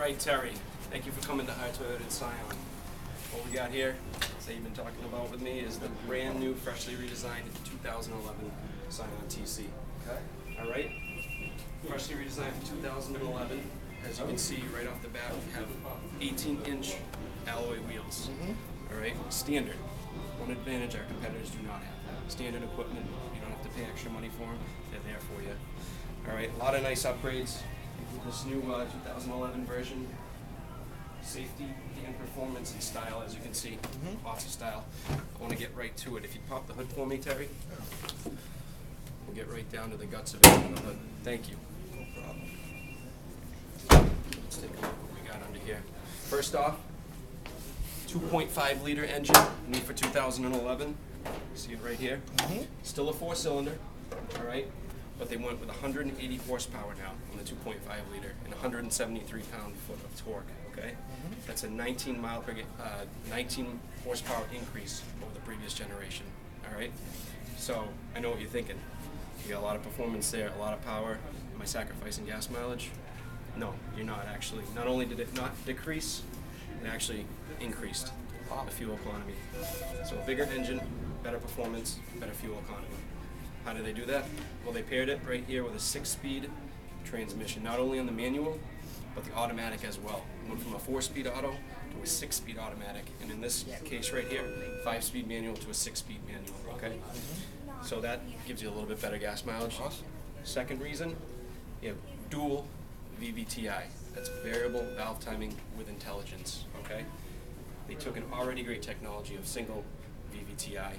right, Terry. Thank you for coming to Harr Toyota and Scion. What we got here, as you've been talking about with me, is the brand new, freshly redesigned 2011 Scion TC. Okay. All right. Freshly redesigned for 2011. As you can see right off the bat, we have 18-inch alloy wheels. All right. Standard. One advantage our competitors do not have. Standard equipment. You don't have to pay extra money for them. They're there for you. All right. A lot of nice upgrades. This new 2011 version. Safety and performance and style, as you can see. Lots of style. I want to get right to it. If you pop the hood for me, Terry. We'll get right down to the guts of it on the hood. Thank you. No problem. Let's take a look what we got under here. First off, 2.5 liter engine, new for 2011. See it right here. Still a 4-cylinder, all right? But they went with 180 horsepower now on the 2.5 liter and 173 pound-foot of torque, okay? That's a 19 horsepower increase over the previous generation, all right? So I know what you're thinking. You got a lot of performance there, a lot of power. Am I sacrificing gas mileage? No, you're not actually. Not only did it not decrease, it actually increased the fuel economy. So a bigger engine, better performance, better fuel economy. How did they do that? Well, they paired it right here with a 6-speed transmission, not only on the manual, but the automatic as well. It went from a 4-speed auto to a 6-speed automatic, and in this case right here, 5-speed manual to a 6-speed manual, okay? So that gives you a little bit better gas mileage. Second reason, you have dual VVTi. That's variable valve timing with intelligence, okay? They took an already great technology of single VVTi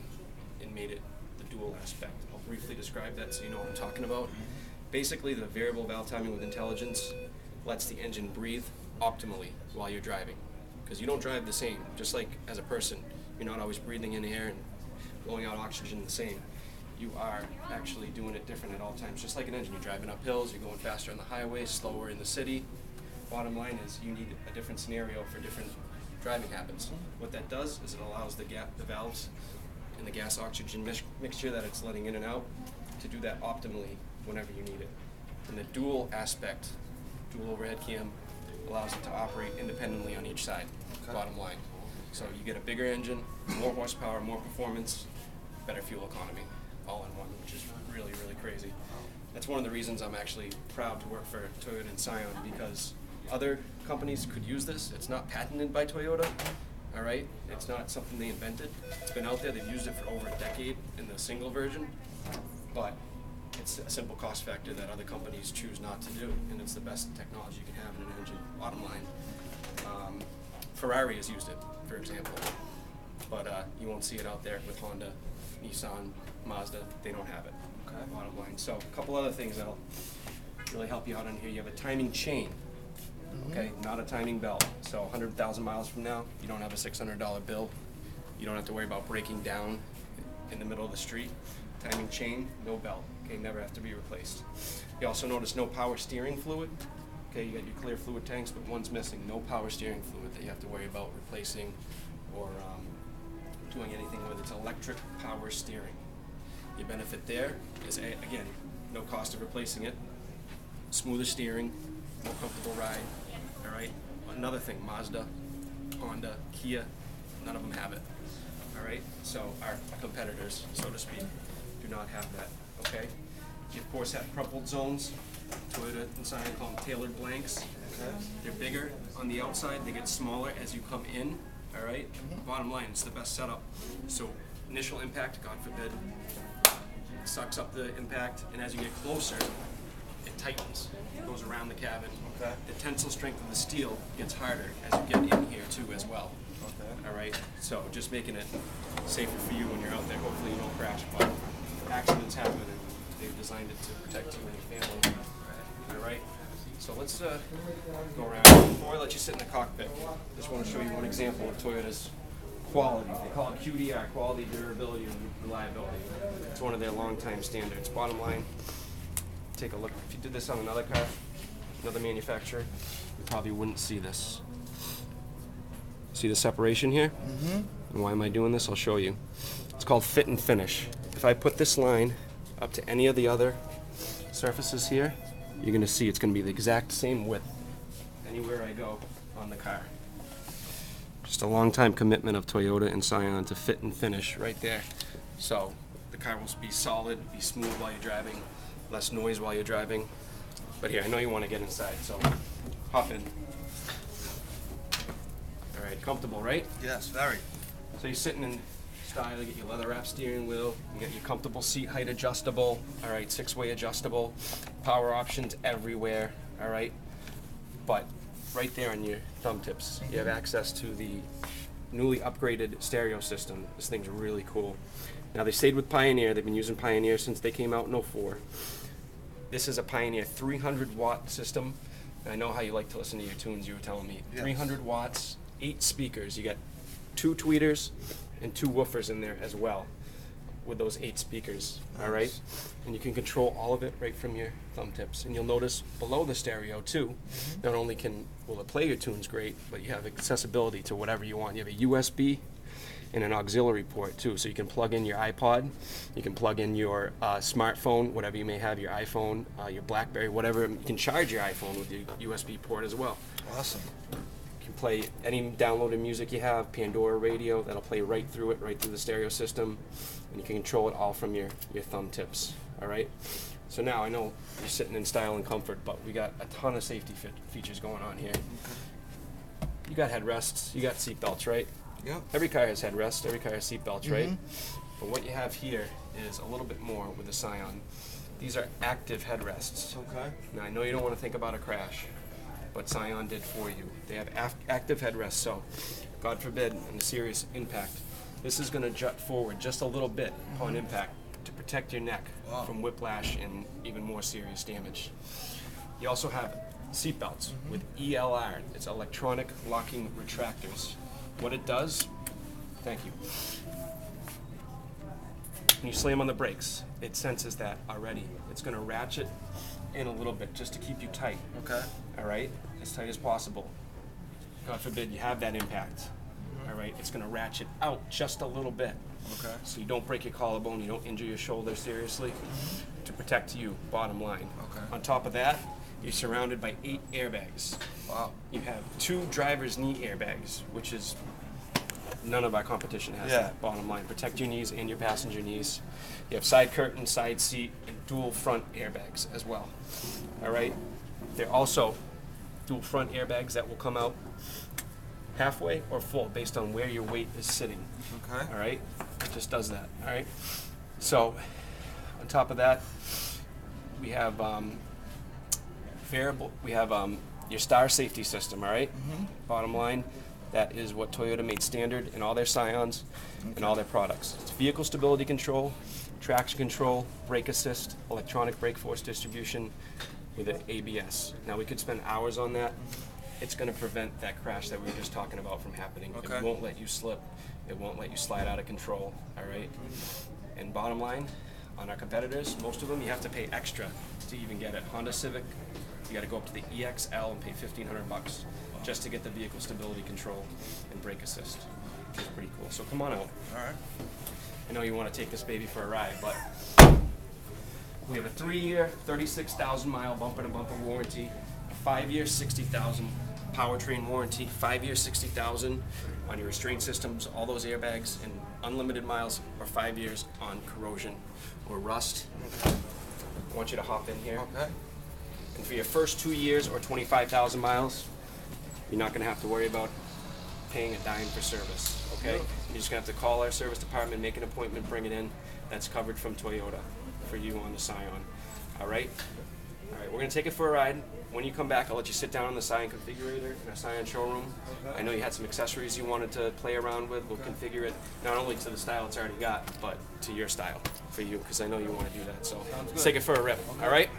and made it the dual aspect. I'll briefly describe that so you know what I'm talking about. Basically, the variable valve timing with intelligence lets the engine breathe optimally while you're driving. Because you don't drive the same, just like as a person. You're not always breathing in air and blowing out oxygen the same. You are actually doing it different at all times, just like an engine. You're driving up hills, you're going faster on the highway, slower in the city. Bottom line is you need a different scenario for different driving habits. What that does is it allows the valves and the gas-oxygen mixture that it's letting in and out to do that optimally whenever you need it. And the dual aspect, dual overhead cam, allows it to operate independently on each side, bottom line. So you get a bigger engine, more horsepower, more performance, better fuel economy, all in one, which is really, really crazy. That's one of the reasons I'm actually proud to work for Toyota and Scion, because other companies could use this. It's not patented by Toyota, all right? It's not something they invented. It's been out there. They've used it for over a decade in the single version, but it's a simple cost factor that other companies choose not to do, and it's the best technology you can have in an engine, bottom line. Ferrari has used it, for example, but you won't see it out there with Honda, Nissan, Mazda. They don't have it, bottom line. So a couple other things that'll really help you out on here. You have a timing chain. Okay, not a timing belt. So 100,000 miles from now, you don't have a $600 bill. You don't have to worry about breaking down in the middle of the street. Timing chain, no belt. Okay, never have to be replaced. You also notice no power steering fluid. Okay, you got your clear fluid tanks, but one's missing. No power steering fluid that you have to worry about replacing or doing anything with. It's electric power steering. Your benefit there is, again, no cost of replacing it. Smoother steering, more comfortable ride. All right. Another thing, Mazda, Honda, Kia, none of them have it. All right. So our competitors, so to speak, do not have that. Okay. You of course have crumpled zones. Toyota and Scion call them tailored blanks. They're bigger on the outside. They get smaller as you come in. All right. Bottom line, it's the best setup. So initial impact, God forbid, sucks up the impact, and as you get closer, it tightens. It goes around the cabin. The tensile strength of the steel gets harder as you get in here too as well. All right. So just making it safer for you when you're out there. Hopefully you don't crash, but accidents happen, and they've designed it to protect you and your family. All right. So let's go around. Before I let you sit in the cockpit, I just want to show you one example of Toyota's quality. They call it QDR, quality, durability, and reliability. It's one of their long-time standards. Bottom line, take a look. If you did this on another car, another manufacturer, you probably wouldn't see this. See the separation here? And why am I doing this? I'll show you. It's called fit and finish. If I put this line up to any of the other surfaces here, you're going to see it's going to be the exact same width. anywhere I go on the car. Just a long time commitment of Toyota and Scion to fit and finish right there. So the car will be solid, be smooth while you're driving, less noise while you're driving. But here, I know you want to get inside, so hop in. All right, comfortable, right? Yes, very. So you're sitting in style, you get your leather wrap steering wheel, you get your comfortable seat height adjustable, all right, 6-way adjustable, power options everywhere, all right? But right there on your thumb tips, you have access to the newly upgraded stereo system. This thing's really cool. Now they stayed with Pioneer, they've been using Pioneer since they came out in '04. This is a Pioneer 300-watt system. And I know how you like to listen to your tunes, you were telling me. Yes. 300 watts, 8 speakers. You got 2 tweeters and 2 woofers in there as well with those 8 speakers, all right? And you can control all of it right from your thumb tips. And you'll notice below the stereo too, not only will it play your tunes great, but you have accessibility to whatever you want. You have a USB and an auxiliary port too, so you can plug in your iPod, you can plug in your smartphone, whatever you may have, your iPhone, your BlackBerry, whatever. You can charge your iPhone with your USB port as well. Awesome. You can play any downloaded music you have, Pandora radio, that'll play right through it, right through the stereo system, and you can control it all from your thumb tips, all right? So now I know you're sitting in style and comfort, but we got a ton of safety features going on here. Okay. You got headrests, you got seat belts, right? Yep. Every car has headrests, every car has seat belts, right? But what you have here is a little bit more with the Scion. These are active headrests. Okay. Now I know you don't want to think about a crash, but Scion did for you. They have active headrests, so God forbid, in a serious impact, this is going to jut forward just a little bit upon impact to protect your neck from whiplash and even more serious damage. You also have seat belts with ELR. It's electronic locking retractors. What it does, thank you. When you slam on the brakes, it senses that already. It's going to ratchet in a little bit just to keep you tight. Okay. All right, as tight as possible. God forbid you have that impact. All right, it's going to ratchet out just a little bit. Okay. So you don't break your collarbone, you don't injure your shoulder seriously, to protect you, bottom line. Okay. On top of that, you're surrounded by 8 airbags. Wow. You have 2 driver's knee airbags, which is none of our competition has Yeah. that, bottom line. Protect your knees and your passenger knees. You have side curtain, side seat, and dual front airbags as well. All right? They're also dual front airbags that will come out halfway or full based on where your weight is sitting. Okay. All right? It just does that. All right? So, on top of that, we have your star safety system, all right? Bottom line, that is what Toyota made standard in all their Scions and all their products. It's vehicle stability control, traction control, brake assist, electronic brake force distribution with an ABS. Now we could spend hours on that. It's going to prevent that crash that we were just talking about from happening. Okay. It won't let you slip. It won't let you slide out of control, all right? And bottom line, on our competitors, most of them you have to pay extra to even get it. Honda Civic, you got to go up to the EXL and pay $1,500 just to get the vehicle stability control and brake assist, which is pretty cool. So come on out. All right. I know you want to take this baby for a ride, but we have a 3-year, 36,000-mile bumper-to-bumper warranty, a 5-year, 60,000 powertrain warranty, 5-year, 60,000 on your restraint systems, all those airbags, and unlimited miles or 5 years on corrosion or rust. Okay. I want you to hop in here. Okay. And for your first 2 years or 25,000 miles, you're not going to have to worry about paying a dime for service, okay? Yep. You're just going to have to call our service department, make an appointment, bring it in. That's covered from Toyota for you on the Scion, all right? All right, we're going to take it for a ride. When you come back, I'll let you sit down in the Scion configurator in our Scion showroom. Okay. I know you had some accessories you wanted to play around with. We'll configure it not only to the style it's already got, but to your style for you, because I know you want to do that. So let's take it for a rip, all right?